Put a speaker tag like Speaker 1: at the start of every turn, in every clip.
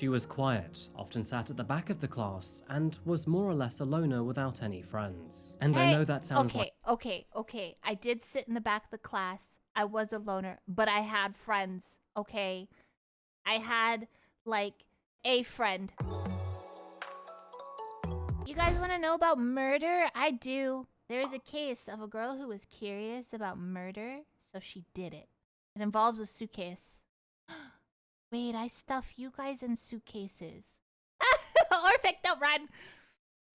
Speaker 1: She was quiet, often sat at the back of the class, and was more or less a loner without any friends. And I know that sounds like—
Speaker 2: Okay. I did sit in the back of the class. I was a loner, but I had friends, okay? I had, like, a friend. You guys want to know about murder? I do. There is a case of a girl who was curious about murder, so she did it. It involves a suitcase. Wait, I stuff you guys in suitcases. Orphic, don't run!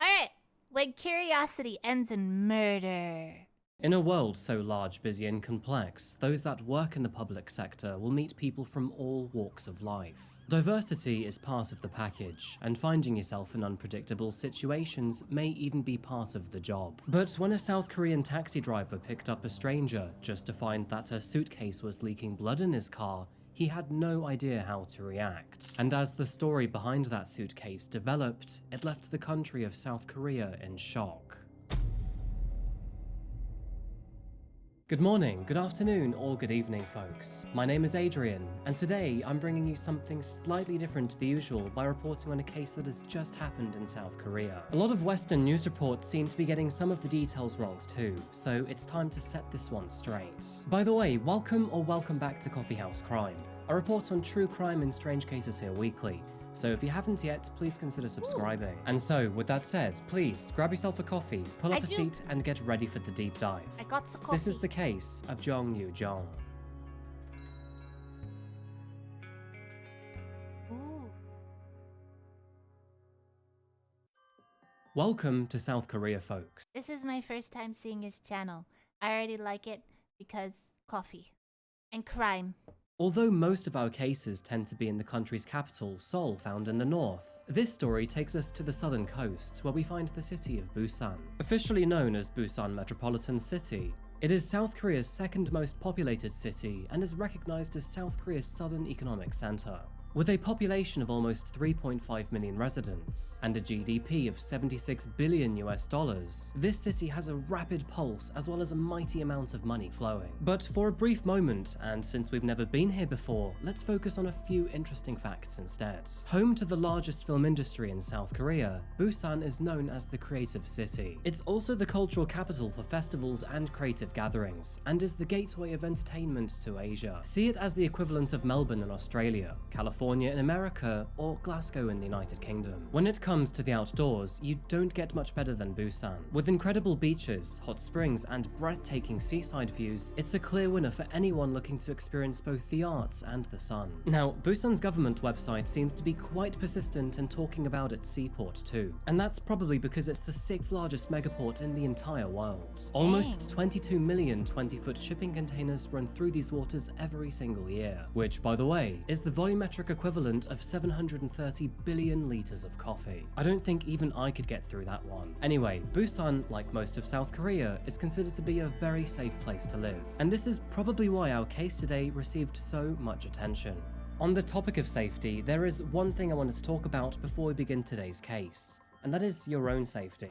Speaker 2: Alright, when curiosity ends in murder.
Speaker 1: In a world so large, busy and complex, those that work in the public sector will meet people from all walks of life. Diversity is part of the package, and finding yourself in unpredictable situations may even be part of the job. But when a South Korean taxi driver picked up a stranger just to find that her suitcase was leaking blood in his car, he had no idea how to react. And as the story behind that suitcase developed, it left the country of South Korea in shock. Good morning, good afternoon, or good evening, folks. My name is Adrian, and today I'm bringing you something slightly different to the usual by reporting on a case that has just happened in South Korea. A lot of Western news reports seem to be getting some of the details wrong too, so it's time to set this one straight. By the way, welcome back to Coffeehouse Crime. I report on true crime and strange cases here weekly, so if you haven't yet, please consider subscribing. And so, with that said, please grab yourself a coffee, pull up a seat, and get ready for the deep dive.
Speaker 2: I got some coffee.
Speaker 1: This is the case of Jeong Yoo-Jeong. Welcome to South Korea, folks.
Speaker 2: This is my first time seeing his channel. I already like it because coffee and crime.
Speaker 1: Although most of our cases tend to be in the country's capital, Seoul, found in the north, this story takes us to the southern coast, where we find the city of Busan. Officially known as Busan Metropolitan City, it is South Korea's second most populated city and is recognized as South Korea's southern economic center. With a population of almost 3.5 million residents and a GDP of $76 billion, this city has a rapid pulse as well as a mighty amount of money flowing. But for a brief moment, and since we've never been here before, let's focus on a few interesting facts instead. Home to the largest film industry in South Korea, Busan is known as the Creative City. It's also the cultural capital for festivals and creative gatherings, and is the gateway of entertainment to Asia. See it as the equivalent of Melbourne in Australia, California in America, or Glasgow in the United Kingdom. When it comes to the outdoors, you don't get much better than Busan. With incredible beaches, hot springs, and breathtaking seaside views, it's a clear winner for anyone looking to experience both the arts and the sun. Now, Busan's government website seems to be quite persistent in talking about its seaport too, and that's probably because it's the 6th largest megaport in the entire world. Almost 22 million 20-foot shipping containers run through these waters every single year, which, by the way, is the volumetric equivalent of 730 billion liters of coffee. I don't think even I could get through that one. Anyway, Busan, like most of South Korea, is considered to be a very safe place to live, and this is probably why our case today received so much attention. On the topic of safety, there is one thing I wanted to talk about before we begin today's case, and that is your own safety.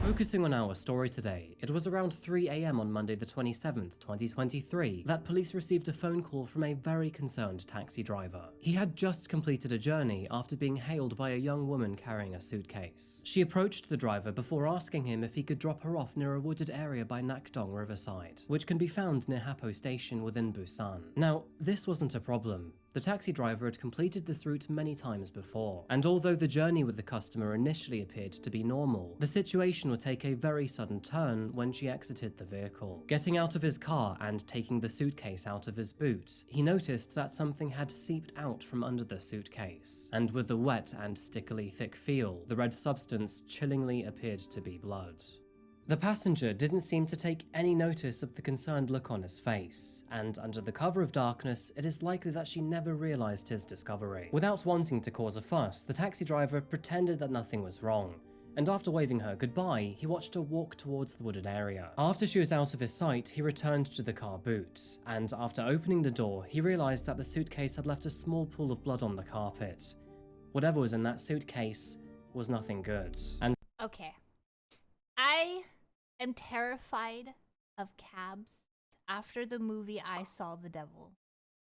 Speaker 1: Focusing on our story today, it was around 3 AM on Monday the 27th, 2023, that police received a phone call from a very concerned taxi driver. He had just completed a journey after being hailed by a young woman carrying a suitcase. She approached the driver before asking him if he could drop her off near a wooded area by Nakdong Riverside, which can be found near Hapo Station within Busan. Now, this wasn't a problem. The taxi driver had completed this route many times before, and although the journey with the customer initially appeared to be normal, the situation would take a very sudden turn when she exited the vehicle. Getting out of his car and taking the suitcase out of his boot, he noticed that something had seeped out from under the suitcase, and with the wet and stickily thick feel, the red substance chillingly appeared to be blood. The passenger didn't seem to take any notice of the concerned look on his face, and under the cover of darkness, it is likely that she never realized his discovery. Without wanting to cause a fuss, the taxi driver pretended that nothing was wrong, and after waving her goodbye, he watched her walk towards the wooded area. After she was out of his sight, he returned to the car boot, and after opening the door, he realized that the suitcase had left a small pool of blood on the carpet. Whatever was in that suitcase was nothing good. And
Speaker 2: okay, I am terrified of cabs after the movie I Saw the Devil.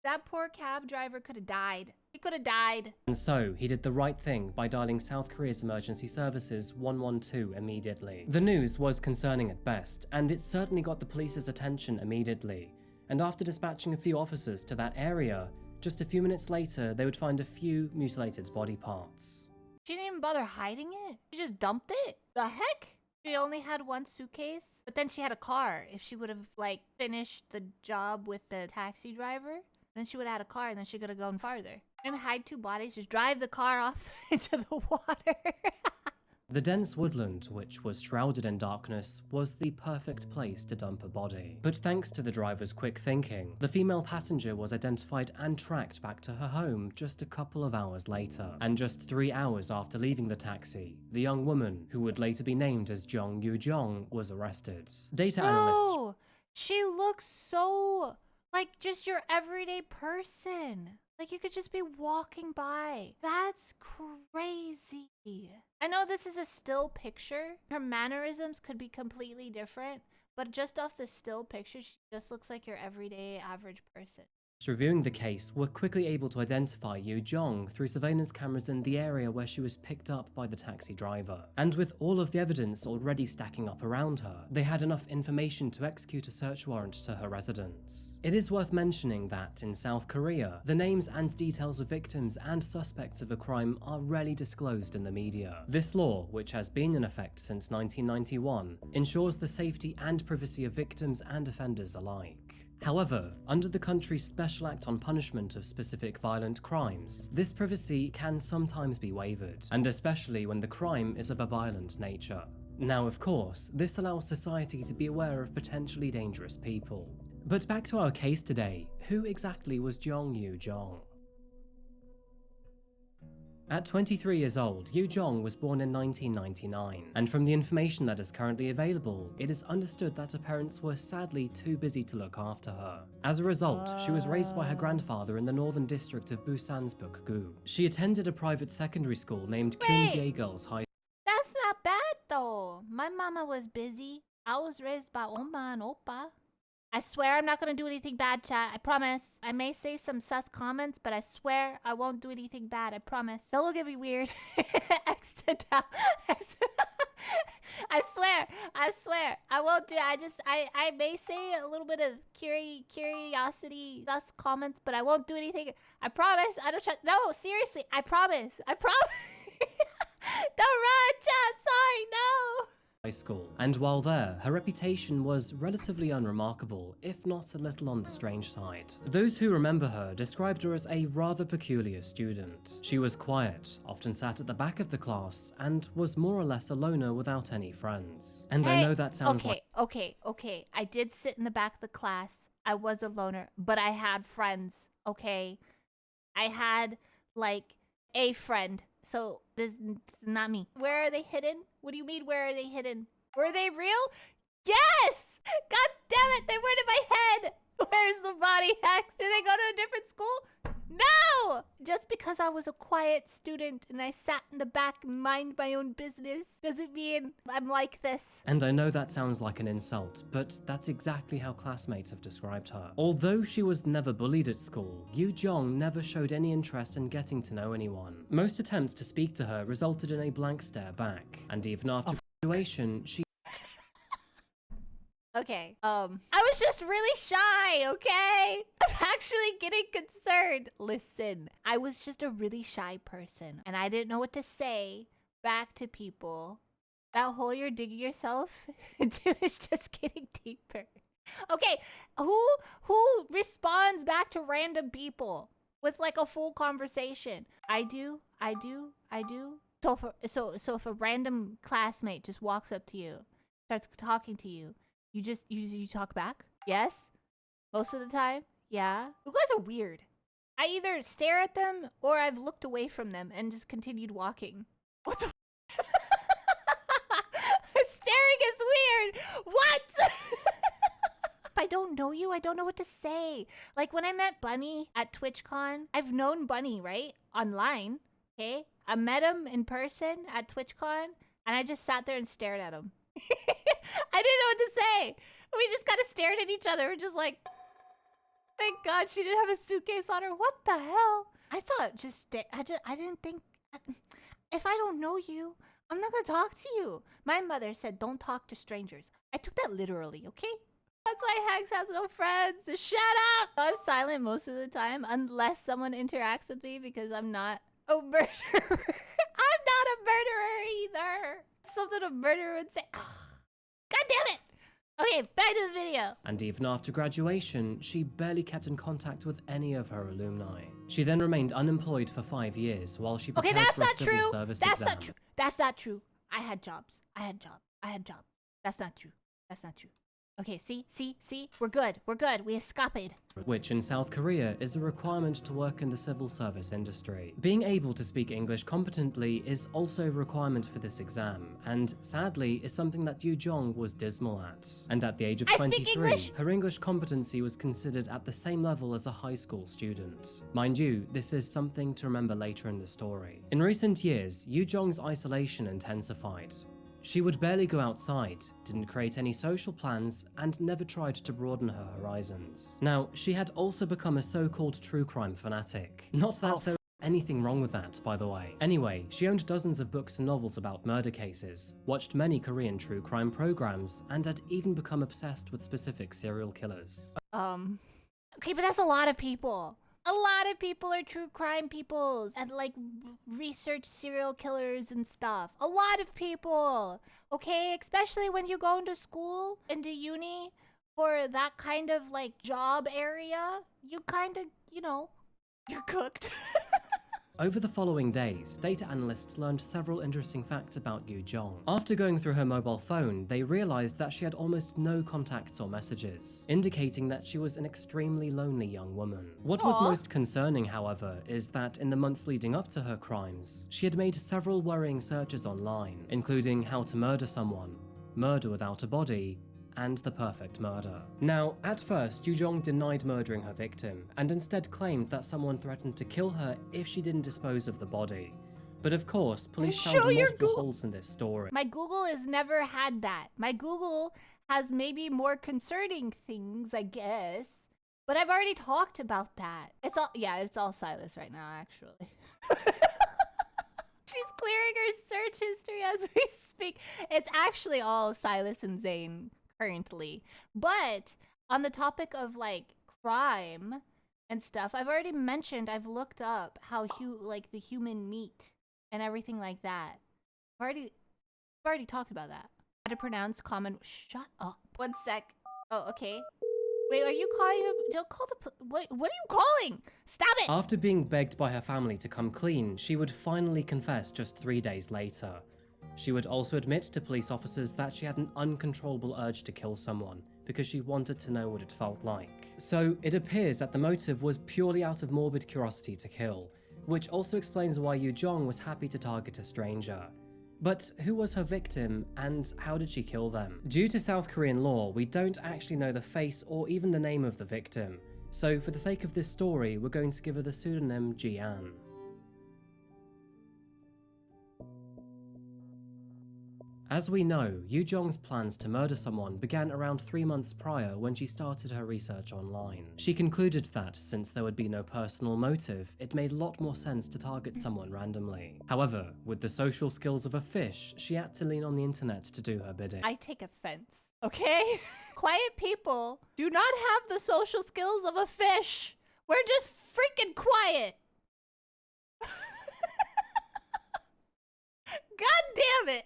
Speaker 2: That poor cab driver could have died. He could have died.
Speaker 1: And so, he did the right thing by dialing South Korea's emergency services 112 immediately. The news was concerning at best, and it certainly got the police's attention immediately. And after dispatching a few officers to that area, just a few minutes later, they would find a few mutilated body parts.
Speaker 2: She didn't even bother hiding it. She just dumped it. The heck? She only had one suitcase, but then she had a car. If she would have, like, finished the job with the taxi driver, then she would have had a car and then she could have gone farther. And hide two bodies, just drive the car off into the water.
Speaker 1: The dense woodland, which was shrouded in darkness, was the perfect place to dump a body. But thanks to the driver's quick thinking, the female passenger was identified and tracked back to her home just a couple of hours later. And just 3 hours after leaving the taxi, the young woman, who would later be named as Jeong Yoo-Jeong, was arrested. Data analysts...
Speaker 2: No! She looks so like just your everyday person. Like you could just be walking by. That's crazy. I know this is a still picture. Her mannerisms could be completely different, but just off the still picture, she just looks like your everyday average person.
Speaker 1: Reviewing the case were quickly able to identify Yoo-Jeong through surveillance cameras in the area where she was picked up by the taxi driver. And with all of the evidence already stacking up around her, they had enough information to execute a search warrant to her residence. It is worth mentioning that in South Korea, the names and details of victims and suspects of a crime are rarely disclosed in the media. This law, which has been in effect since 1991, ensures the safety and privacy of victims and offenders alike. However, under the country's Special Act on Punishment of Specific Violent Crimes, this privacy can sometimes be waived, and especially when the crime is of a violent nature. Now, of course, this allows society to be aware of potentially dangerous people. But back to our case today, who exactly was Jeong Yoo-Jeong? At 23 years old, Yoo-Jeong was born in 1999, and from the information that is currently available, it is understood that her parents were sadly too busy to look after her. As a result, she was raised by her grandfather in the northern district of Busan's Bukgu. She attended a private secondary school named Kyungdae Girls High.
Speaker 2: That's not bad though. My mama was busy. I was raised by Oma and Oppa. I swear I'm not gonna do anything bad, chat. I promise. I may say some sus comments, but I swear I won't do anything bad. I promise. Don't look at me weird. Extra down. I swear. I won't do it. I may say a little bit of curiosity, sus comments, but I won't do anything. I promise. I don't trust. No, seriously. I promise. Don't run, chat. Sorry, no.
Speaker 1: High School, and while there, her reputation was relatively unremarkable, if not a little on the strange side. Those who remember her described her as a rather peculiar student. She was quiet, often sat at the back of the class, and was more or less a loner without any friends. And
Speaker 2: hey,
Speaker 1: I know that sounds
Speaker 2: okay. I did sit in the back of the class. I was a loner, but I had friends, okay? I had, like, a friend. So this is not me. Where are they hidden? What do you mean, where are they hidden? Were they real? Yes! God damn it, they were in my head! Where's the body, Hex? Did they go to a different school? No! Just because I was a quiet student and I sat in the back and mind my own business doesn't mean I'm like this.
Speaker 1: And I know that sounds like an insult, but that's exactly how classmates have described her. Although she was never bullied at school, Yoo-Jeong never showed any interest in getting to know anyone. Most attempts to speak to her resulted in a blank stare back, and even after graduation, she
Speaker 2: Okay, I was just really shy, okay? I'm actually getting concerned. Listen, I was just a really shy person, and I didn't know what to say back to people. That hole you're digging yourself into is just getting deeper. Okay, who responds back to random people with like a full conversation? I do. So if a random classmate just walks up to you, starts talking to you, you talk back? Yes? Most of the time? Yeah? You guys are weird. I either stare at them or I've looked away from them and just continued walking. What the Staring is weird! What? If I don't know you, I don't know what to say. Like when I met Bunny at TwitchCon, I've known Bunny, right? Online, okay? I met him in person at TwitchCon and I just sat there and stared at him. I didn't know what to say. We just kind of stared at each other. We're just like, Thank God she didn't have a suitcase on her. What the hell? I thought I didn't think, if I don't know you, I'm not gonna talk to you. My mother said don't talk to strangers. I took that literally, okay? That's why Hex has no friends. So shut up! I'm silent most of the time unless someone interacts with me because I'm not a murderer. I'm not a murderer either. Something a murderer would say. Ugh. God damn it! Okay, back to the video.
Speaker 1: And even after graduation, she barely kept in contact with any of her alumni. She then remained unemployed for 5 years while she prepared for a civil service exam.
Speaker 2: That's not true. That's not true. I had jobs. That's not true. That's not true. Okay, see? We're good. We escaped.
Speaker 1: Which in South Korea is a requirement to work in the civil service industry. Being able to speak English competently is also a requirement for this exam, and sadly is something that Yoo-Jeong was dismal at. And at the age of 23, her English competency was considered at the same level as a high school student. Mind you, this is something to remember later in the story. In recent years, Yoo-Jeong's isolation intensified. She would barely go outside, didn't create any social plans, and never tried to broaden her horizons. Now, she had also become a so-called true crime fanatic. Not that there was anything wrong with that, by the way. Anyway, she owned dozens of books and novels about murder cases, watched many Korean true crime programs, and had even become obsessed with specific serial killers.
Speaker 2: Okay, but that's a lot of people. A lot of people are true crime people and like research serial killers and stuff. A lot of people, okay? Especially when you go into school, into uni for that kind of like job area, you kind of, you know, you're cooked.
Speaker 1: Over the following days, data analysts learned several interesting facts about Yoo-Jeong. After going through her mobile phone, they realized that she had almost no contacts or messages, indicating that she was an extremely lonely young woman. What was most concerning, however, is that in the months leading up to her crimes, she had made several worrying searches online, including how to murder someone, murder without a body, and the perfect murder. Now, at first, Yoo-Jeong denied murdering her victim, and instead claimed that someone threatened to kill her if she didn't dispose of the body. But of course, police found multiple holes in this story.
Speaker 2: My Google has never had that. My Google has maybe more concerning things, I guess. But I've already talked about that. It's all Silas right now, actually. She's clearing her search history as we speak. It's actually all Silas and Zane currently. But on the topic of like crime and stuff, I've already mentioned, I've looked up how like the human meat and everything like that. I've already talked about that. How to pronounce common. Shut up. 1 sec. Oh, okay. Wait, are you calling them? Don't call the. What are you calling? Stop it!
Speaker 1: After being begged by her family to come clean, she would finally confess just 3 days later. She would also admit to police officers that she had an uncontrollable urge to kill someone because she wanted to know what it felt like. So it appears that the motive was purely out of morbid curiosity to kill, which also explains why Yoo-Jeong was happy to target a stranger. But who was her victim, and how did she kill them? Due to South Korean law, we don't actually know the face or even the name of the victim, so for the sake of this story, we're going to give her the pseudonym Ji-an. As we know, Yoo-Jeong's plans to murder someone began around 3 months prior when she started her research online. She concluded that, since there would be no personal motive, it made a lot more sense to target someone randomly. However, with the social skills of a fish, she had to lean on the internet to do her bidding.
Speaker 2: I take offense, okay? Quiet people do not have the social skills of a fish. We're just freaking quiet. God damn it.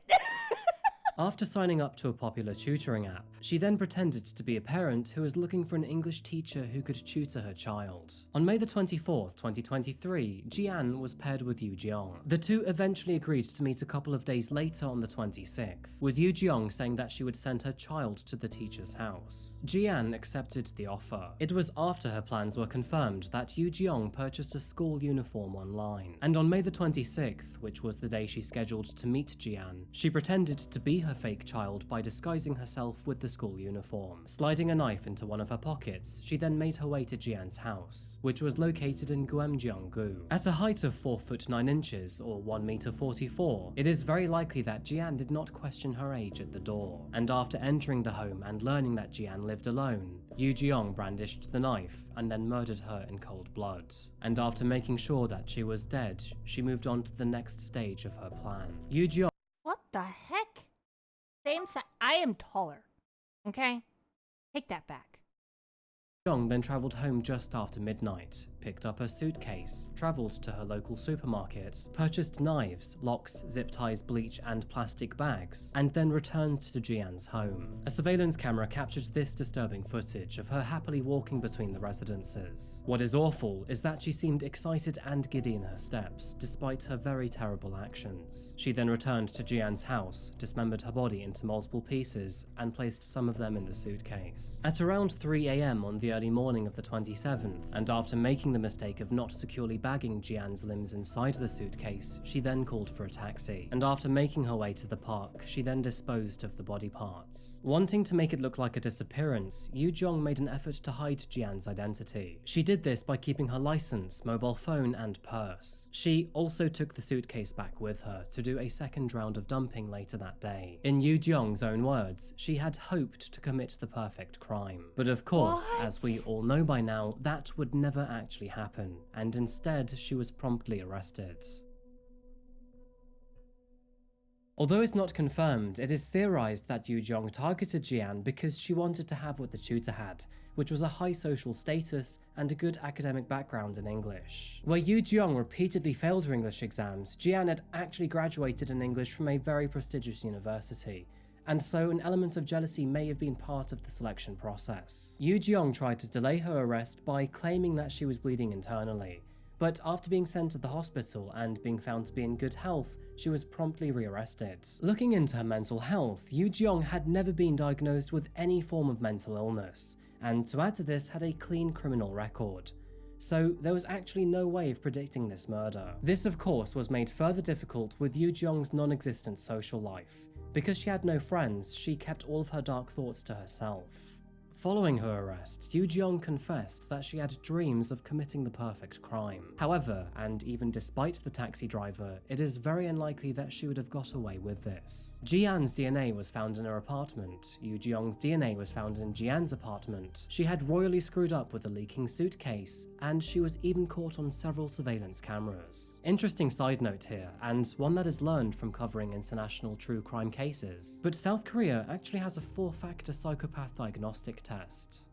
Speaker 1: After signing up to a popular tutoring app, she then pretended to be a parent who was looking for an English teacher who could tutor her child. On May the 24th, 2023, Ji-an was paired with Yoo-Jeong. The two eventually agreed to meet a couple of days later on the 26th, with Yoo-Jeong saying that she would send her child to the teacher's house. Ji-an accepted the offer. It was after her plans were confirmed that Yoo-Jeong purchased a school uniform online. And on May the 26th, which was the day she scheduled to meet Ji-an, she pretended to be her fake child by disguising herself with the school uniform. Sliding a knife into one of her pockets, she then made her way to Jian's house, which was located in Guemjiang-gu. At a height of 4 foot 9 inches or 1 meter 44, it is very likely that Jian did not question her age at the door. And after entering the home and learning that Jian lived alone, Yoo-Jeong brandished the knife and then murdered her in cold blood. And after making sure that she was dead, she moved on to the next stage of her plan. Yoo-Jeong
Speaker 2: What the heck? Same size. I am taller. Okay? Take that back.
Speaker 1: Then travelled home just after midnight, picked up her suitcase, travelled to her local supermarket, purchased knives, locks, zip ties, bleach and plastic bags, and then returned to Jian's home. A surveillance camera captured this disturbing footage of her happily walking between the residences. What is awful is that she seemed excited and giddy in her steps, despite her very terrible actions. She then returned to Jian's house, dismembered her body into multiple pieces, and placed some of them in the suitcase. At around 3 AM on the early morning of the 27th, and after making the mistake of not securely bagging Jian's limbs inside the suitcase, she then called for a taxi, and after making her way to the park, she then disposed of the body parts. Wanting to make it look like a disappearance, Yoo-Jeong made an effort to hide Jian's identity. She did this by keeping her license, mobile phone, and purse. She also took the suitcase back with her to do a second round of dumping later that day. In Yoo-Jeong's own words, she had hoped to commit the perfect crime. But of course, as we all know by now, that would never actually happen, and instead she was promptly arrested. Although it's not confirmed, it is theorized that Yoo-Jeong targeted Jian because she wanted to have what the tutor had, which was a high social status and a good academic background in English. Where Yoo-Jeong repeatedly failed her English exams, Jian had actually graduated in English from a very prestigious university, and so an element of jealousy may have been part of the selection process. Yoo-Jeong tried to delay her arrest by claiming that she was bleeding internally, but after being sent to the hospital and being found to be in good health, she was promptly rearrested. Looking into her mental health, Yoo-Jeong had never been diagnosed with any form of mental illness, and to add to this, had a clean criminal record. So there was actually no way of predicting this murder. This of course was made further difficult with Yoo-Jeong's non-existent social life. Because she had no friends, she kept all of her dark thoughts to herself. Following her arrest, Yoo-Jeong confessed that she had dreams of committing the perfect crime. However, and even despite the taxi driver, it is very unlikely that she would have got away with this. Jian's DNA was found in her apartment, Yoo-Jeong's DNA was found in Jian's apartment, she had royally screwed up with a leaking suitcase, and she was even caught on several surveillance cameras. Interesting side note here, and one that is learned from covering international true crime cases, but South Korea actually has a 4-factor psychopath diagnostic test.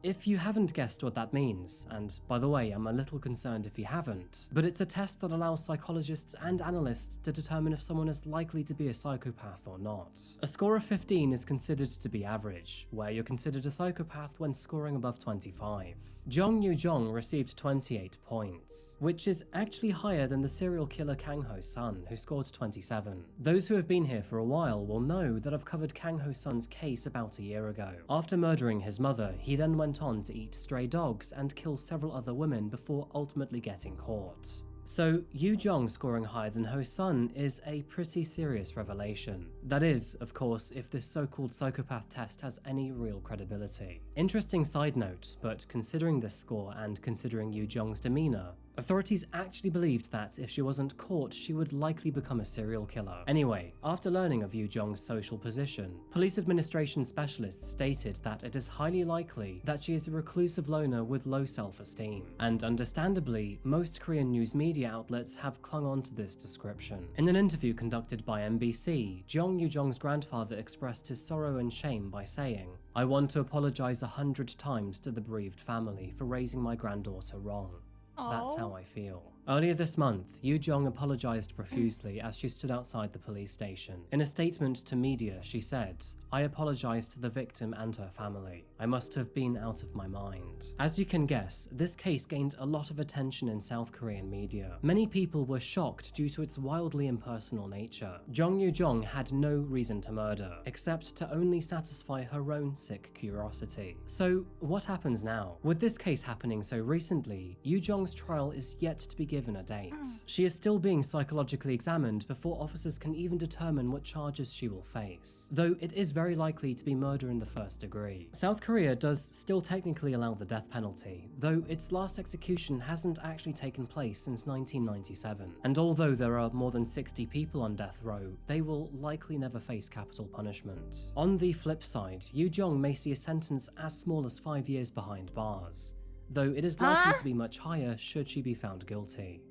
Speaker 1: If you haven't guessed what that means, and by the way, I'm a little concerned if you haven't, but it's a test that allows psychologists and analysts to determine if someone is likely to be a psychopath or not. A score of 15 is considered to be average, where you're considered a psychopath when scoring above 25. Jeong Yoo-Jeong received 28 points, which is actually higher than the serial killer Kang Ho-sun, who scored 27. Those who have been here for a while will know that I've covered Kang Ho-sun's case about a year ago. After murdering his mother, he then went on to eat stray dogs and kill several other women before ultimately getting caught. So Yoo-Jeong scoring higher than Ho-sun is a pretty serious revelation. That is, of course, if this so-called psychopath test has any real credibility. Interesting side note, but considering this score and considering Yoo-Jeong's demeanor, authorities actually believed that if she wasn't caught, she would likely become a serial killer. Anyway, after learning of Yoo-Jeong's social position, police administration specialists stated that it is highly likely that she is a reclusive loner with low self-esteem. And understandably, most Korean news media outlets have clung on to this description. In an interview conducted by MBC, Jeong Yoo-Jeong's grandfather expressed his sorrow and shame by saying, "I want to apologize 100 times to the bereaved family for raising my granddaughter wrong. That's how I feel." Earlier this month, Yoo-Jeong apologized profusely as she stood outside the police station. In a statement to media, she said, I apologize to the victim and her family. I must have been out of my mind. As you can guess, this case gained a lot of attention in South Korean media. Many people were shocked due to its wildly impersonal nature. Jeong Yoo-Jeong had no reason to murder, except to only satisfy her own sick curiosity. So what happens now? With this case happening so recently, Yoo-Jeong's trial is yet to be given a date. She is still being psychologically examined before officers can even determine what charges she will face, though it is very likely to be murder in the first degree. South Korea does still technically allow the death penalty, though its last execution hasn't actually taken place since 1997, and although there are more than 60 people on death row, they will likely never face capital punishment. On the flip side, Yoo-Jeong may see a sentence as small as 5 years behind bars, though it is likely to be much higher should she be found guilty.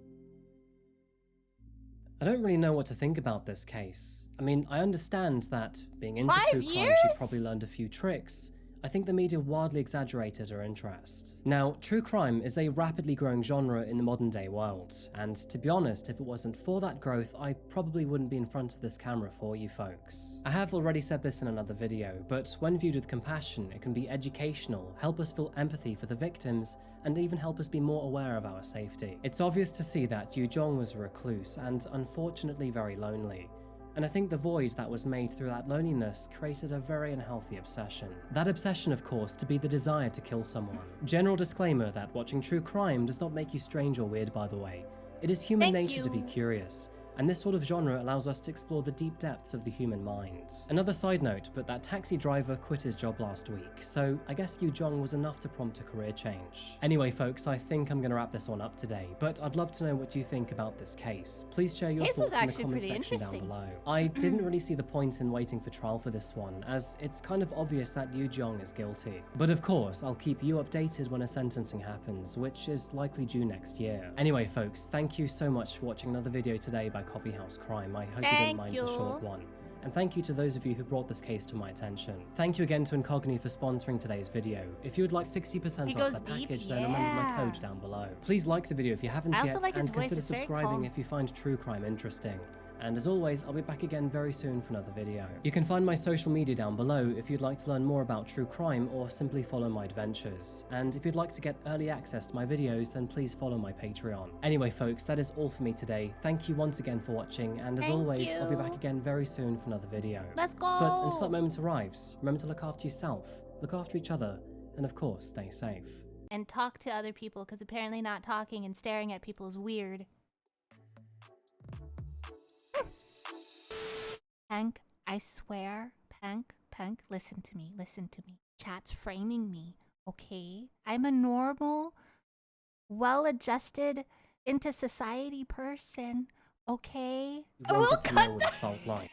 Speaker 1: I don't really know what to think about this case. I mean, I understand that, being into true crime, she probably learned a few tricks. I think the media wildly exaggerated her interest. Now, true crime is a rapidly growing genre in the modern day world, and to be honest, if it wasn't for that growth, I probably wouldn't be in front of this camera for you folks. I have already said this in another video, but when viewed with compassion, it can be educational, help us feel empathy for the victims, and even help us be more aware of our safety. It's obvious to see that Yoo-Jeong was a recluse and unfortunately very lonely. And I think the void that was made through that loneliness created a very unhealthy obsession. That obsession, of course, to be the desire to kill someone. General disclaimer that watching true crime does not make you strange or weird, by the way. It is human nature to be curious, and this sort of genre allows us to explore the deep depths of the human mind. Another side note, but that taxi driver quit his job last week, so I guess Yoo-Jeong was enough to prompt a career change. Anyway folks, I think I'm gonna wrap this one up today, but I'd love to know what you think about this case. Please share your thoughts in the comment section down below. I didn't really see the point in waiting for trial for this one, as it's kind of obvious that Yoo-Jeong is guilty. But of course, I'll keep you updated when a sentencing happens, which is likely due next year. Anyway folks, thank you so much for watching another video today by Coffeehouse Crime. I hope you didn't mind the short one. And thank you to those of you who brought this case to my attention. Thank you again to Incogni for sponsoring today's video. If you would like 60% off the package, then remember my code down below. Please like the video if you haven't yet, and consider subscribing if you find true crime interesting. And as always, I'll be back again very soon for another video. You can find my social media down below if you'd like to learn more about true crime or simply follow my adventures. And if you'd like to get early access to my videos, then please follow my Patreon. Anyway folks, that is all for me today. Thank you once again for watching, and as always, I'll be back again very soon for another video.
Speaker 2: Let's go!
Speaker 1: But until that moment arrives, remember to look after yourself, look after each other, and of course, stay safe.
Speaker 2: And talk to other people, because apparently not talking and staring at people is weird. Pank, I swear, Pank, listen to me. Chat's framing me, okay? I'm a normal, well-adjusted, into society person, okay?
Speaker 1: You wanted to know what it felt like.